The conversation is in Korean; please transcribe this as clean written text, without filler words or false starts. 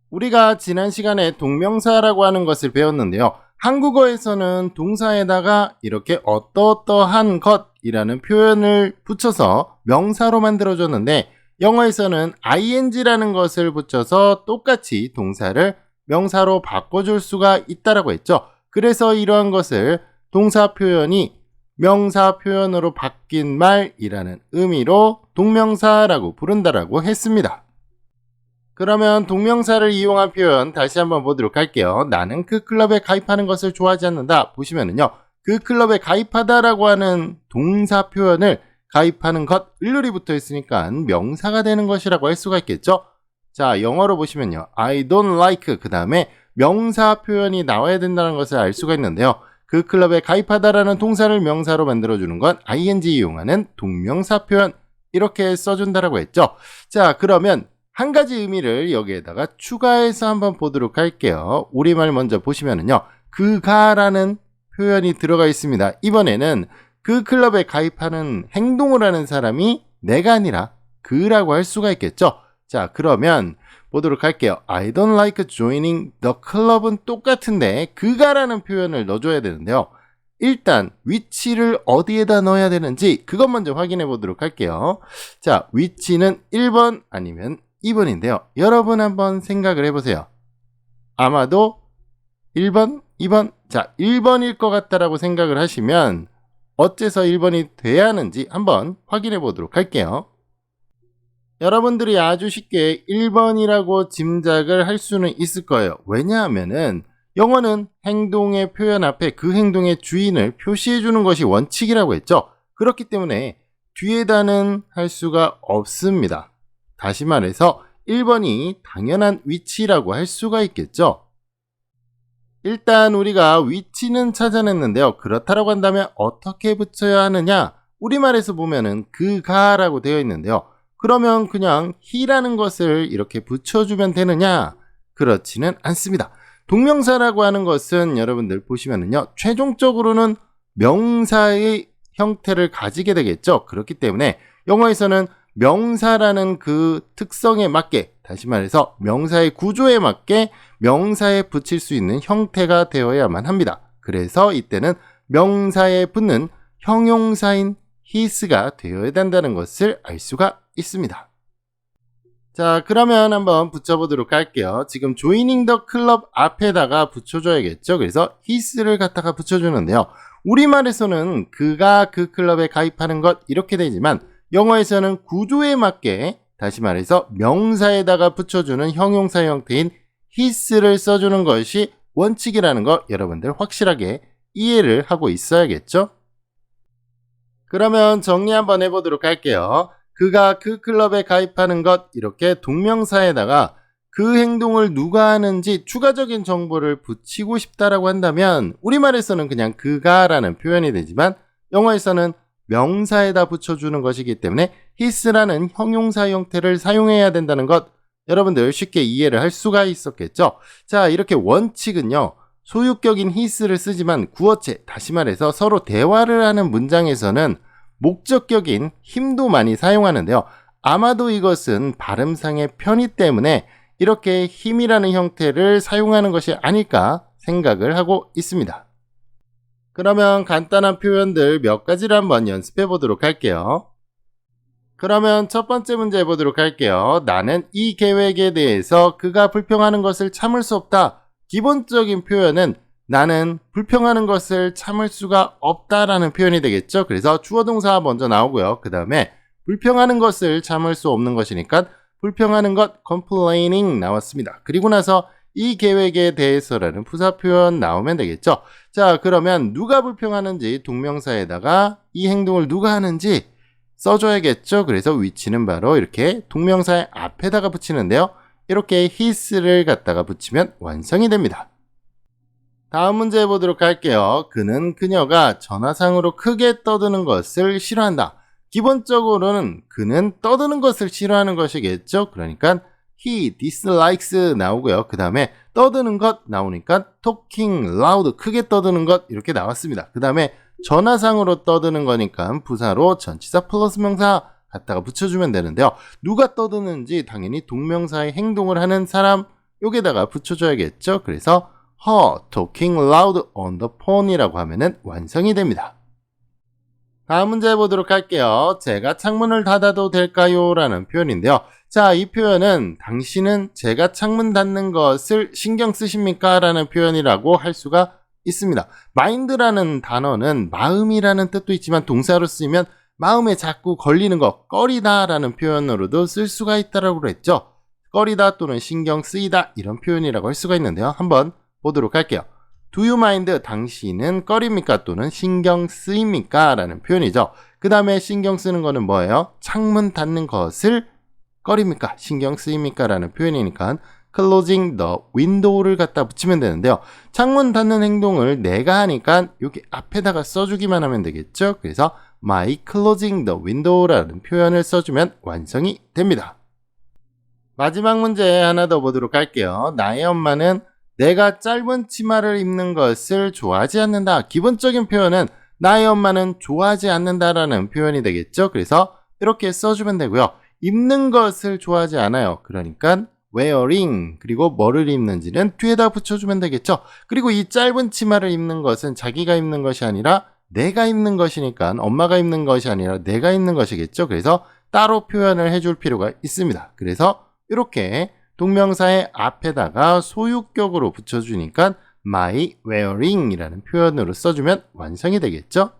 우리가 지난 시간에 동명사라고 하는 것을 배웠는데요. 한국어에서는 동사에다가 이렇게 어떠어떠한 것이라는 표현을 붙여서 명사로 만들어줬는데 영어에서는 ing라는 것을 붙여서 똑같이 동사를 명사로 바꿔줄 수가 있다라고 했죠. 그래서 이러한 것을 동사 표현이 명사 표현으로 바뀐 말이라는 의미로 동명사라고 부른다라고 했습니다. 그러면 동명사를 이용한 표현 다시 한번 보도록 할게요. 나는 그 클럽에 가입하는 것을 좋아하지 않는다. 보시면은요. 그 클럽에 가입하다라고 하는 동사 표현을 가입하는 것, 을룰이 붙어 있으니까 명사가 되는 것이라고 할 수가 있겠죠. 자, 영어로 보시면요. I don't like 그 다음에 명사 표현이 나와야 된다는 것을 알 수가 있는데요. 그 클럽에 가입하다라는 동사를 명사로 만들어주는 건 ing 이용하는 동명사 표현 이렇게 써준다라고 했죠. 자, 그러면 한 가지 의미를 여기에다가 추가해서 한번 보도록 할게요. 우리말 먼저 보시면은요. 그가라는 표현이 들어가 있습니다. 이번에는 그 클럽에 가입하는 행동을 하는 사람이 내가 아니라 그라고 할 수가 있겠죠. 자, 그러면 보도록 할게요. I don't like joining the club은 똑같은데 그가라는 표현을 넣어줘야 되는데요. 일단 위치를 어디에다 넣어야 되는지 그것 먼저 확인해 보도록 할게요. 자, 위치는 1번 아니면 2번인데요. 여러분 한번 생각을 해보세요. 아마도 1번, 2번, 자 1번일 것 같다라고 생각을 하시면 어째서 1번이 돼야 하는지 한번 확인해 보도록 할게요. 여러분들이 아주 쉽게 1번이라고 짐작을 할 수는 있을 거예요. 왜냐하면은 영어는 행동의 표현 앞에 그 행동의 주인을 표시해 주는 것이 원칙이라고 했죠. 그렇기 때문에 뒤에다는 할 수가 없습니다. 다시 말해서 1번이 당연한 위치라고 할 수가 있겠죠. 일단 우리가 위치는 찾아냈는데요. 그렇다고 한다면 어떻게 붙여야 하느냐? 우리말에서 보면은 그가라고 되어 있는데요. 그러면 그냥 he라는 것을 이렇게 붙여주면 되느냐? 그렇지는 않습니다. 동명사라고 하는 것은 여러분들 보시면은요. 최종적으로는 명사의 형태를 가지게 되겠죠. 그렇기 때문에 영어에서는 명사라는 그 특성에 맞게 다시 말해서 명사의 구조에 맞게 명사에 붙일 수 있는 형태가 되어야만 합니다. 그래서 이때는 명사에 붙는 형용사인 his가 되어야 된다는 것을 알 수가 있습니다. 자, 그러면 한번 붙여보도록 할게요. 지금 joining the club 앞에다가 붙여줘야겠죠. 그래서 his를 갖다가 붙여주는데요. 우리말에서는 그가 그 클럽에 가입하는 것 이렇게 되지만 영어에서는 구조에 맞게 다시 말해서 명사에다가 붙여주는 형용사 형태인 his를 써주는 것이 원칙이라는 거 여러분들 확실하게 이해를 하고 있어야겠죠? 그러면 정리 한번 해보도록 할게요. 그가 그 클럽에 가입하는 것 이렇게 동명사에다가 그 행동을 누가 하는지 추가적인 정보를 붙이고 싶다라고 한다면 우리말에서는 그냥 그가라는 표현이 되지만 영어에서는 명사에다 붙여주는 것이기 때문에 his라는 형용사 형태를 사용해야 된다는 것 여러분들 쉽게 이해를 할 수가 있었겠죠. 자, 이렇게 원칙은요. 소유격인 his를 쓰지만 구어체, 다시 말해서 서로 대화를 하는 문장에서는 목적격인 힘도 많이 사용하는데요. 아마도 이것은 발음상의 편의 때문에 이렇게 힘이라는 형태를 사용하는 것이 아닐까 생각을 하고 있습니다. 그러면 간단한 표현들 몇 가지를 한번 연습해 보도록 할게요. 그러면 첫 번째 문제 해보도록 할게요. 나는 이 계획에 대해서 그가 불평하는 것을 참을 수 없다. 기본적인 표현은 나는 불평하는 것을 참을 수가 없다라는 표현이 되겠죠. 그래서 주어 동사 먼저 나오고요. 그 다음에 불평하는 것을 참을 수 없는 것이니까 불평하는 것 complaining 나왔습니다. 그리고 나서 이 계획에 대해서라는 부사 표현 나오면 되겠죠. 자, 그러면 누가 불평하는지 동명사에다가 이 행동을 누가 하는지 써줘야겠죠. 그래서 위치는 바로 이렇게 동명사의 앞에다가 붙이는데요. 이렇게 his를 갖다가 붙이면 완성이 됩니다. 다음 문제 해보도록 할게요. 그는 그녀가 전화상으로 크게 떠드는 것을 싫어한다. 기본적으로는 그는 떠드는 것을 싫어하는 것이겠죠. 그러니까 he dislikes 나오고요. 그 다음에 떠드는 것 나오니까 talking loud 크게 떠드는 것 이렇게 나왔습니다. 그 다음에 전화상으로 떠드는 거니까 부사로 전치사 플러스 명사 갖다가 붙여주면 되는데요. 누가 떠드는지 당연히 동명사의 행동을 하는 사람 여기다가 붙여줘야겠죠. 그래서 her talking loud on the phone이라고 하면은 완성이 됩니다. 다음 문제 해보도록 할게요. 제가 창문을 닫아도 될까요? 라는 표현인데요. 자, 이 표현은 당신은 제가 창문 닫는 것을 신경 쓰십니까? 라는 표현이라고 할 수가 있습니다. mind라는 단어는 마음이라는 뜻도 있지만 동사로 쓰이면 마음에 자꾸 걸리는 거, 꺼리다 라는 표현으로도 쓸 수가 있다라고 그랬죠. 꺼리다 또는 신경 쓰이다 이런 표현이라고 할 수가 있는데요. 한번 보도록 할게요. Do you mind? 당신은 꺼립니까? 또는 신경 쓰입니까? 라는 표현이죠. 그 다음에 신경 쓰는 거는 뭐예요? 창문 닫는 것을 꺼립니까? 신경 쓰입니까? 라는 표현이니까 closing the window를 갖다 붙이면 되는데요. 창문 닫는 행동을 내가 하니까 여기 앞에다가 써주기만 하면 되겠죠. 그래서 my closing the window라는 표현을 써주면 완성이 됩니다. 마지막 문제 하나 더 보도록 할게요. 나의 엄마는 내가 짧은 치마를 입는 것을 좋아하지 않는다. 기본적인 표현은 나의 엄마는 좋아하지 않는다라는 표현이 되겠죠. 그래서 이렇게 써주면 되고요. 입는 것을 좋아하지 않아요. 그러니까 wearing 그리고 뭐를 입는지는 뒤에다 붙여주면 되겠죠. 그리고 이 짧은 치마를 입는 것은 자기가 입는 것이 아니라 내가 입는 것이니까 엄마가 입는 것이 아니라 내가 입는 것이겠죠. 그래서 따로 표현을 해줄 필요가 있습니다. 그래서 이렇게 동명사의 앞에다가 소유격으로 붙여주니까 my wearing 이라는 표현으로 써주면 완성이 되겠죠.